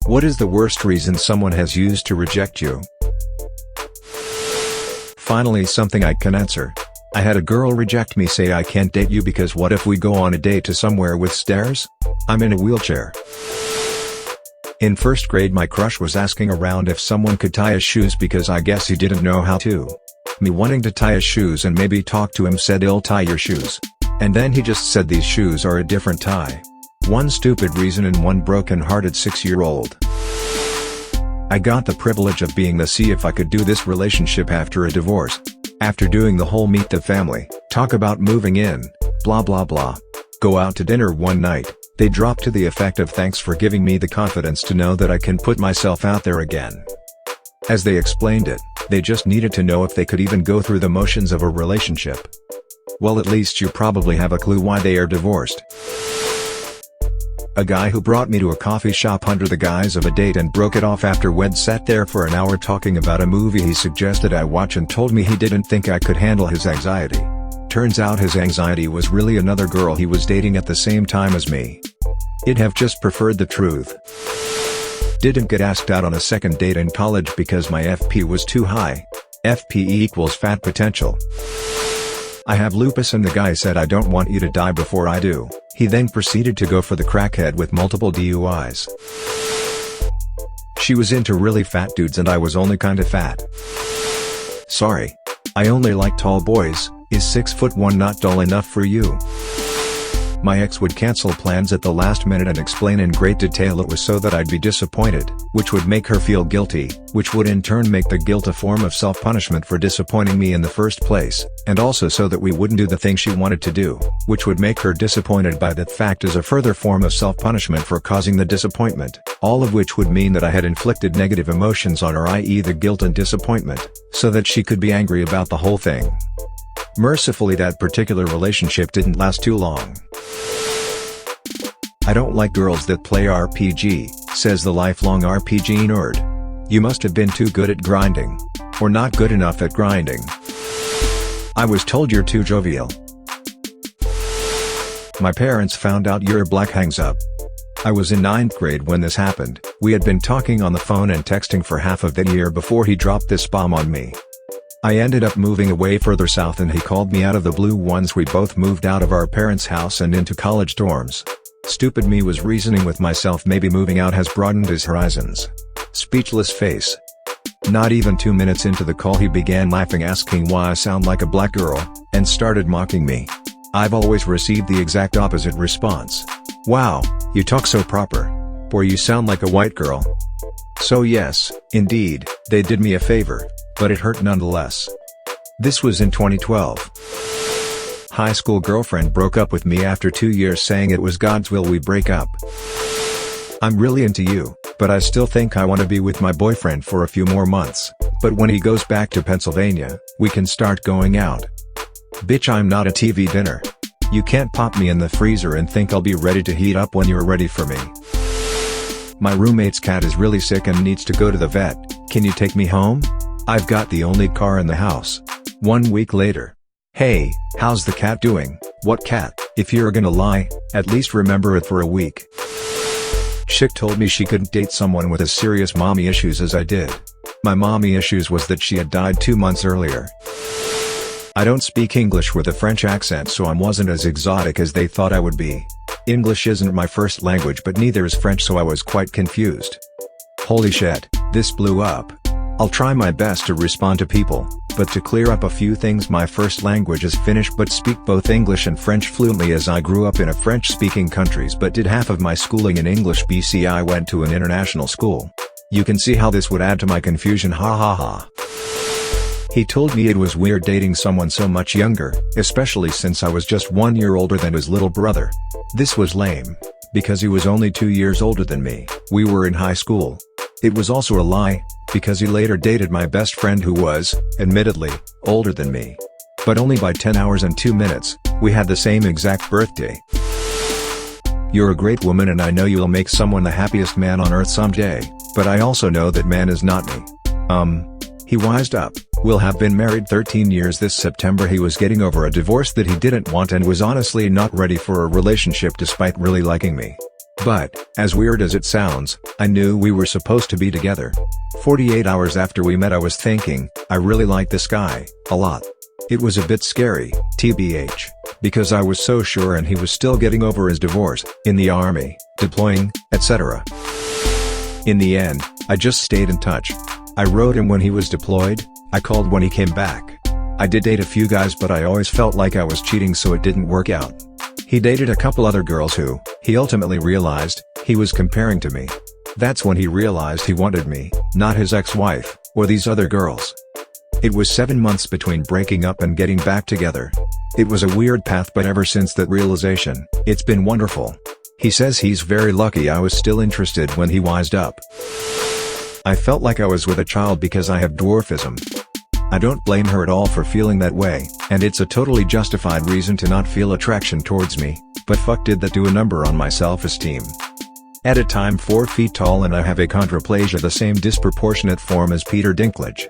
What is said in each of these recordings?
What is the worst reason someone has used to reject you? Finally, something I can answer. I had a girl reject me, say I can't date you because what if we go on a date to somewhere with stairs? I'm in a wheelchair. In first grade my crush was asking around if someone could tie his shoes because I guess he didn't know how to. Me wanting to tie his shoes and maybe talk to him said he'll tie your shoes. And then he just said these shoes are a different tie. One stupid reason and one broken-hearted 6-year-old. I got the privilege of being the see if I could do this relationship after a divorce. After doing the whole meet the family, talk about moving in, blah blah blah. Go out to dinner one night, they dropped to the effect of thanks for giving me the confidence to know that I can put myself out there again. As they explained it, they just needed to know if they could even go through the motions of a relationship. Well, at least you probably have a clue why they are divorced. A guy who brought me to a coffee shop under the guise of a date and broke it off after we'd sat there for an hour talking about a movie he suggested I watch and told me he didn't think I could handle his anxiety. Turns out his anxiety was really another girl he was dating at the same time as me. I'd have just preferred the truth. Didn't get asked out on a second date in college because my FP was too high. FP equals fat potential. I have lupus and the guy said I don't want you to die before I do. He then proceeded to go for the crackhead with multiple DUIs. She was into really fat dudes and I was only kinda fat. Sorry. I only like tall boys. Is 6'1" not tall enough for you? My ex would cancel plans at the last minute and explain in great detail it was so that I'd be disappointed, which would make her feel guilty, which would in turn make the guilt a form of self-punishment for disappointing me in the first place, and also so that we wouldn't do the thing she wanted to do, which would make her disappointed by that fact as a further form of self-punishment for causing the disappointment, all of which would mean that I had inflicted negative emotions on her, i.e. the guilt and disappointment, so that she could be angry about the whole thing. Mercifully, that particular relationship didn't last too long. I don't like girls that play RPG, says the lifelong RPG nerd. You must have been too good at grinding. Or not good enough at grinding. I was told you're too jovial. My parents found out you're black hangs up. I was in 9th grade when this happened. We had been talking on the phone and texting for half of the year before he dropped this bomb on me. I ended up moving away further south and he called me out of the blue once we both moved out of our parents' house and into college dorms. Stupid me was reasoning with myself maybe moving out has broadened his horizons. Speechless face. Not even 2 minutes into the call he began laughing, asking why I sound like a black girl, and started mocking me. I've always received the exact opposite response. Wow, you talk so proper. Or you sound like a white girl. So yes, indeed, they did me a favor, but it hurt nonetheless. This was in 2012. High school girlfriend broke up with me after 2 years saying it was God's will we break up. I'm really into you, but I still think I want to be with my boyfriend for a few more months, but when he goes back to Pennsylvania, we can start going out. Bitch, I'm not a TV dinner. You can't pop me in the freezer and think I'll be ready to heat up when you're ready for me. My roommate's cat is really sick and needs to go to the vet, can you take me home? I've got the only car in the house. 1 week later. Hey, how's the cat doing? What cat? If you're gonna lie, at least remember it for a week. Chick told me she couldn't date someone with as serious mommy issues as I did. My mommy issues was that she had died 2 months earlier. I don't speak English with a French accent, so I wasn't as exotic as they thought I would be. English isn't my first language, but neither is French, so I was quite confused. Holy shit, this blew up. I'll try my best to respond to people, but to clear up a few things, my first language is Finnish but speak both English and French fluently as I grew up in a French-speaking countries but did half of my schooling in English. BC I went to an international school. You can see how this would add to my confusion, ha ha ha. He told me it was weird dating someone so much younger, especially since I was just 1 year older than his little brother. This was lame, because he was only 2 years older than me. We were in high school. It was also a lie, because he later dated my best friend who was, admittedly, older than me. But only by 10 hours and 2 minutes, we had the same exact birthday. You're a great woman and I know you'll make someone the happiest man on earth someday, but I also know that man is not me. He wised up. We'll have been married 13 years this September. He was getting over a divorce that he didn't want and was honestly not ready for a relationship despite really liking me. But, as weird as it sounds, I knew we were supposed to be together. 48 hours after we met I was thinking, I really like this guy, a lot. It was a bit scary, TBH, because I was so sure and he was still getting over his divorce, in the army, deploying, etc. In the end, I just stayed in touch. I wrote him when he was deployed, I called when he came back. I did date a few guys but I always felt like I was cheating so it didn't work out. He dated a couple other girls who, he ultimately realized, he was comparing to me. That's when he realized he wanted me, not his ex-wife, or these other girls. It was 7 months between breaking up and getting back together. It was a weird path but ever since that realization, it's been wonderful. He says he's very lucky I was still interested when he wised up. I felt like I was with a child because I have dwarfism. I don't blame her at all for feeling that way, and it's a totally justified reason to not feel attraction towards me, but fuck did that do a number on my self-esteem. At a time 4 feet tall and I have achondroplasia, the same disproportionate form as Peter Dinklage.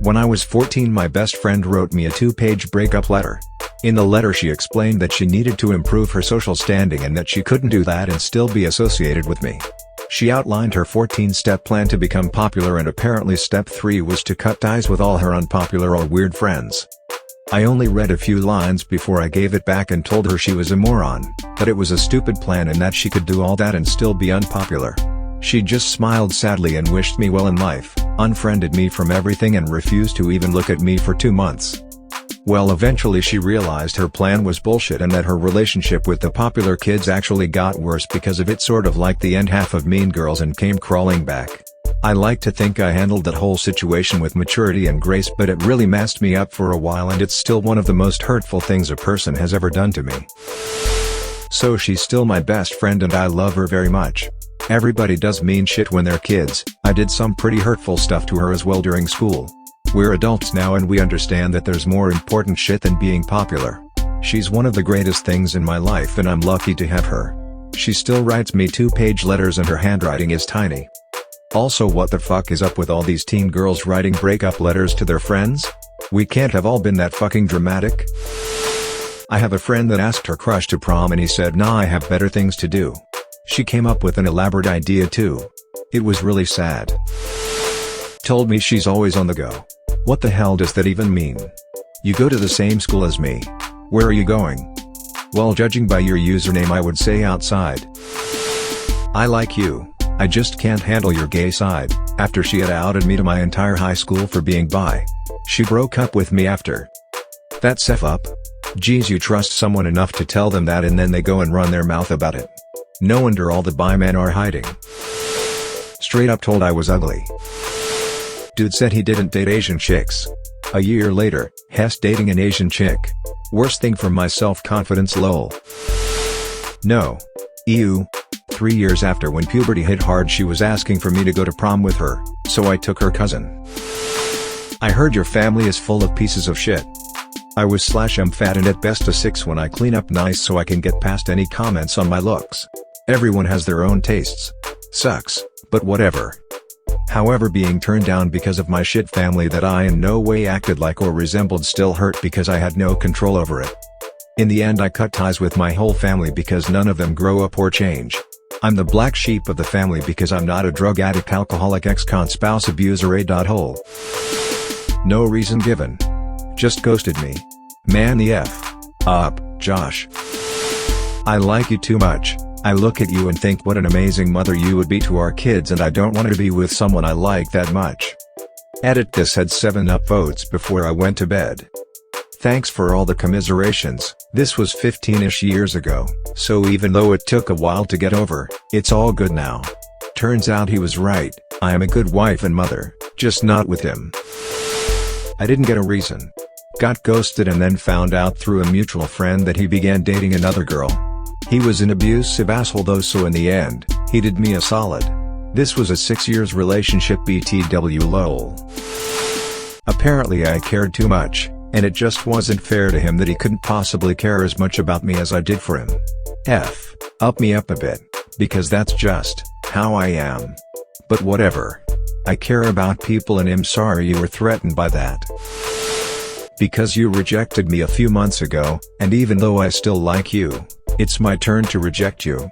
When I was 14 my best friend wrote me a 2-page breakup letter. In the letter she explained that she needed to improve her social standing and that she couldn't do that and still be associated with me. She outlined her 14-step plan to become popular and apparently step 3 was to cut ties with all her unpopular or weird friends. I only read a few lines before I gave it back and told her she was a moron, that it was a stupid plan and that she could do all that and still be unpopular. She just smiled sadly and wished me well in life, unfriended me from everything and refused to even look at me for 2 months. Well, eventually she realized her plan was bullshit and that her relationship with the popular kids actually got worse because of it, sort of like the end half of Mean Girls, and came crawling back. I like to think I handled that whole situation with maturity and grace, but it really messed me up for a while and it's still one of the most hurtful things a person has ever done to me. So she's still my best friend and I love her very much. Everybody does mean shit when they're kids. I did some pretty hurtful stuff to her as well during school. We're adults now and we understand that there's more important shit than being popular. She's one of the greatest things in my life and I'm lucky to have her. She still writes me 2-page letters and her handwriting is tiny. Also, what the fuck is up with all these teen girls writing breakup letters to their friends? We can't have all been that fucking dramatic. I have a friend that asked her crush to prom and he said nah, I have better things to do. She came up with an elaborate idea too. It was really sad. Told me she's always on the go. What the hell does that even mean? You go to the same school as me. Where are you going? Well, judging by your username I would say outside. I like you. I just can't handle your gay side. After she had outed me to my entire high school for being bi. She broke up with me after. That's F up. Geez, you trust someone enough to tell them that and then they go and run their mouth about it. No wonder all the bi men are hiding. Straight up told I was ugly. Dude said he didn't date Asian chicks. A year later, Hess dating an Asian chick. Worst thing for my self-confidence lol. No. Ew. 3 years after, when puberty hit hard, she was asking for me to go to prom with her, so I took her cousin. I heard your family is full of pieces of shit. I was /am fat and at best a 6 when I clean up nice so I can get past any comments on my looks. Everyone has their own tastes. Sucks, but whatever. However, being turned down because of my shit family that I in no way acted like or resembled still hurt because I had no control over it. In the end I cut ties with my whole family because none of them grow up or change. I'm the black sheep of the family because I'm not a drug addict, alcoholic, ex-con, spouse abuser, a.hole. No reason given. Just ghosted me. Man the F up, Josh. I like you too much. I look at you and think what an amazing mother you would be to our kids, and I don't want to be with someone I like that much. Edit this had 7 upvotes before I went to bed. Thanks for all the commiserations. This was 15-ish years ago, so even though it took a while to get over, it's all good now. Turns out he was right, I am a good wife and mother, just not with him. I didn't get a reason. Got ghosted and then found out through a mutual friend that he began dating another girl. He was an abusive asshole though, so in the end, he did me a solid. This was a 6 years relationship, BTW lol. Apparently I cared too much, and it just wasn't fair to him that he couldn't possibly care as much about me as I did for him. F up me up a bit, because that's just how I am. But whatever. I care about people and am sorry you were threatened by that. Because you rejected me a few months ago, and even though I still like you, it's my turn to reject you.